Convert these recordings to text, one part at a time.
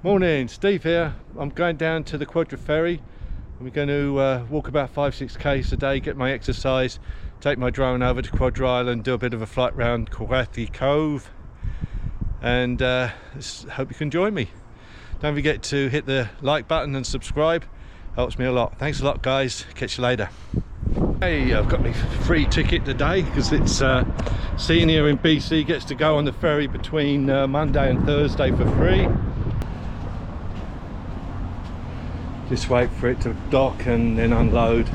Morning, Steve here. I'm going down to the Quadra Ferry. I'm going to walk about 5-6 k's a day, get my exercise, take my drone over to Quadra Island, do a bit of a flight round Quathiaski Cove, and hope you can join me. Don't forget to hit the like button and subscribe, helps me a lot. Thanks a lot, guys. Catch you later. Hey, I've got my free ticket today because it's senior in BC gets to go on the ferry between Monday and Thursday for free. Just wait for it to dock and then unload.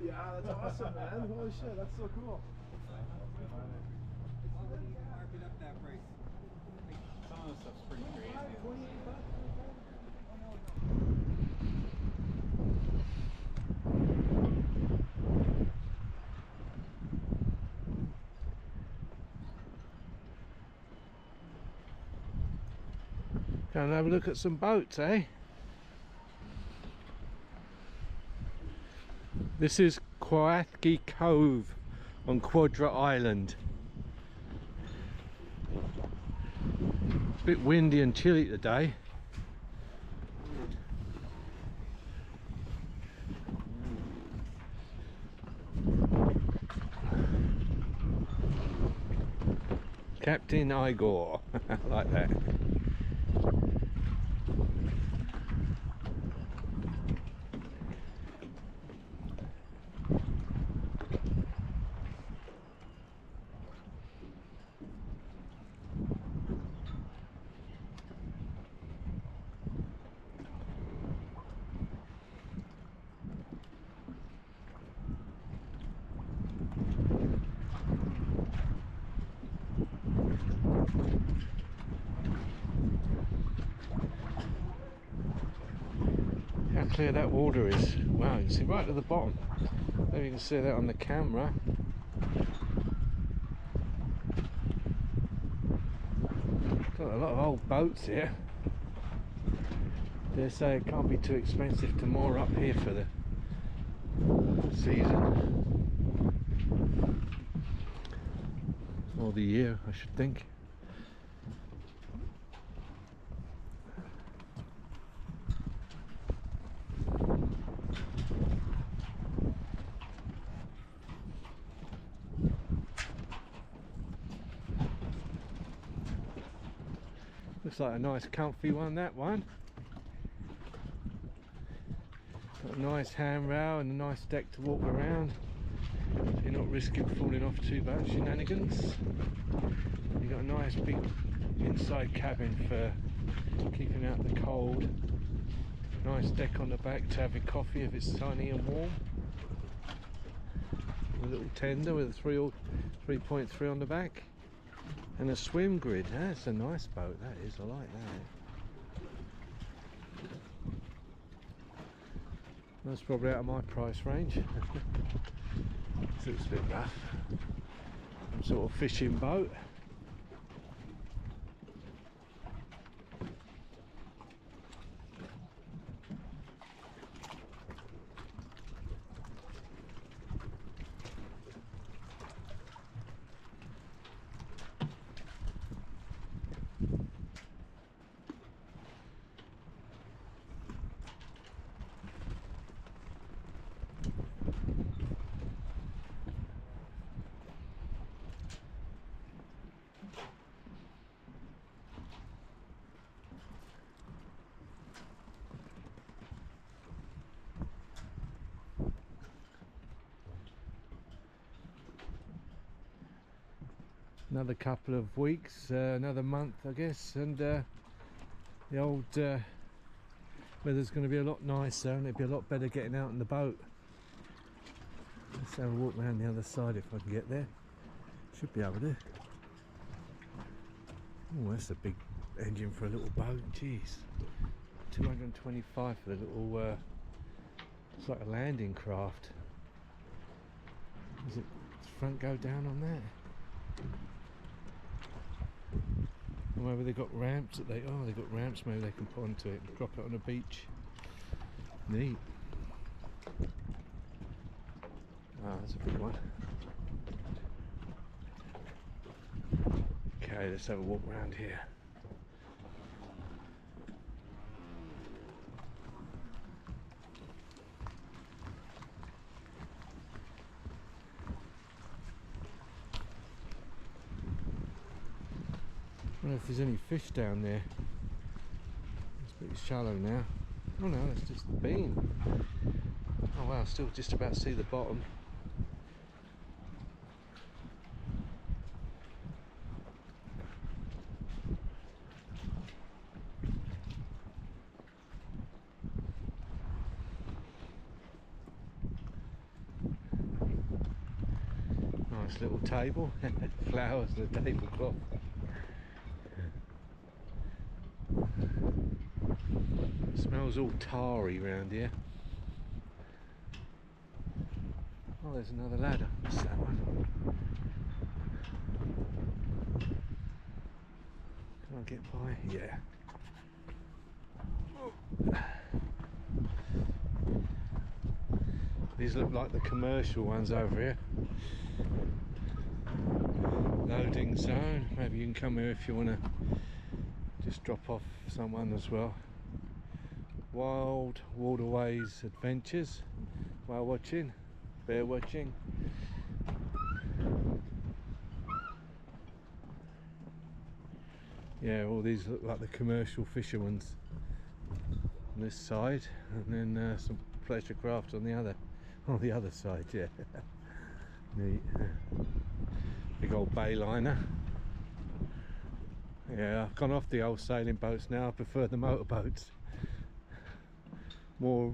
Yeah, that's awesome, man. Holy shit, that's so cool. Marking up that price. Some of the stuff's pretty crazy. 28 bucks. Go and have a look at some boats, eh? This is Quathiaski Cove on Quadra Island. It's a bit windy and chilly today. Captain Igor, like that. clear that water is. Wow, you can see right at the bottom. Maybe you can see that on the camera. Got a lot of old boats here. They say it can't be too expensive to moor up here for the season. Or the year, I should think. Looks like a nice comfy one, that one. Got a nice handrail and a nice deck to walk around. You're not risking falling off too bad shenanigans. You've got a nice big inside cabin for keeping out the cold. Nice deck on the back to have your coffee if it's sunny and warm. A little tender with a 3.3 on the back. And a swim grid. That's a nice boat, that is. I like that. That's probably out of my price range. This looks a bit rough. Some sort of fishing boat. Another couple of weeks, another month I guess, and the old weather's going to be a lot nicer and it'll be a lot better getting out on the boat. Let's have a walk around the other side if I can get there. Should be able to. Oh, that's a big engine for a little boat, jeez. 225 for the little, it's like a landing craft. Does the front go down on that? Or maybe they've got ramps that they've got ramps maybe they can put onto it and drop it on a beach. Neat. Ah, that's a big one. Okay, let's have a walk around here. I don't know if there's any fish down there. It's pretty shallow now. Oh no, that's just the beam. Oh wow, still just about to see the bottom. Nice little table. Flowers and a tablecloth. Smells all tarry round here. Oh, there's another ladder. What's that one? Can I get by? Yeah. These look like the commercial ones over here. Loading zone. Maybe you can come here if you want to just drop off someone as well. Wild Waterways Adventures. While watching, bear watching. Yeah, all these look like the commercial fisher ones on this side, and then some pleasure craft on the other side. Yeah. Neat. Big old bay liner. Yeah, I've gone off the old sailing boats now. I prefer the motorboats. More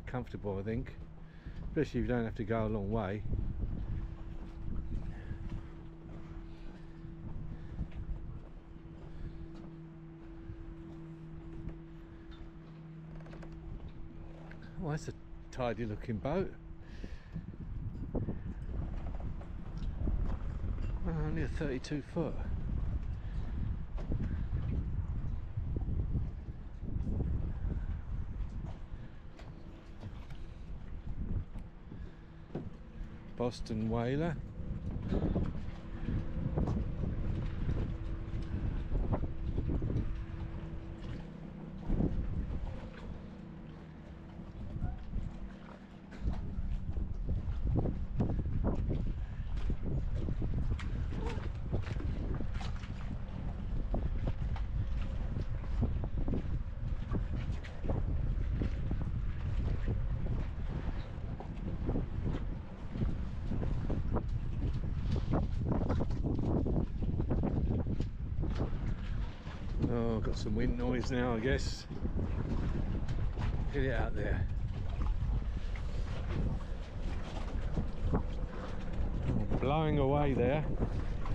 comfortable, I think, especially if you don't have to go a long way. Oh, that's a tidy looking boat. Oh, only a 32 foot. Boston whaler. Oh, got some wind noise now, I guess. Get it out there. Oh, blowing away there.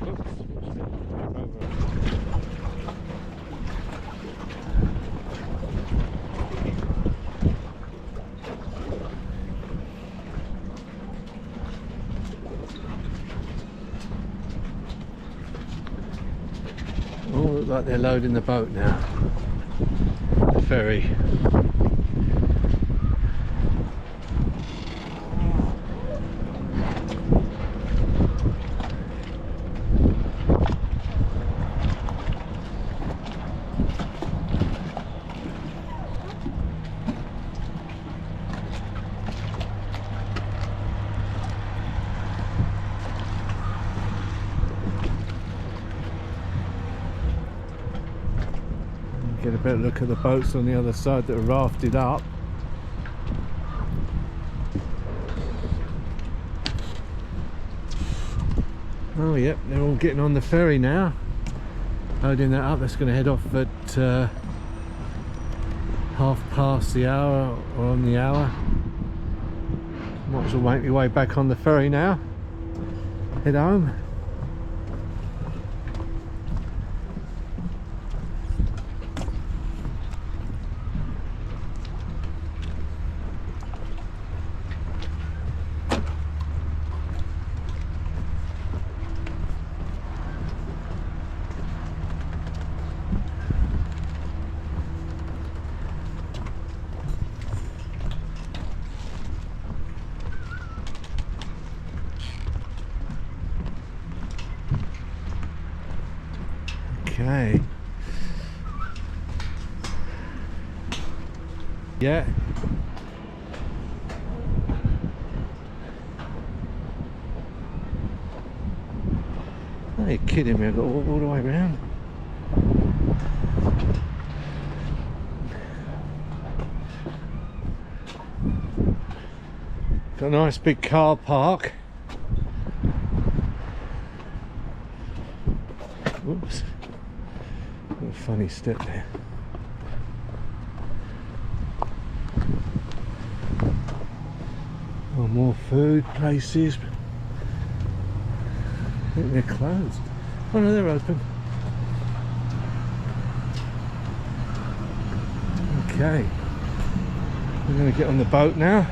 Oops, back over. Oh, look like they're loading the boat now. The ferry. Get a better look at the boats on the other side that are rafted up. Oh yep, they're all getting on the ferry now. Loading that up, that's going to head off at 1/2 the hour or on the hour. Might as well make my way back on the ferry now. Head home. Okay. Yeah. Oh, you're kidding me, I've got to walk all the way around. Got a nice big car park. Whoops. Got a funny step there. Oh, more food places. I think they're closed. Oh no, they're open. Okay. We're going to get on the boat now.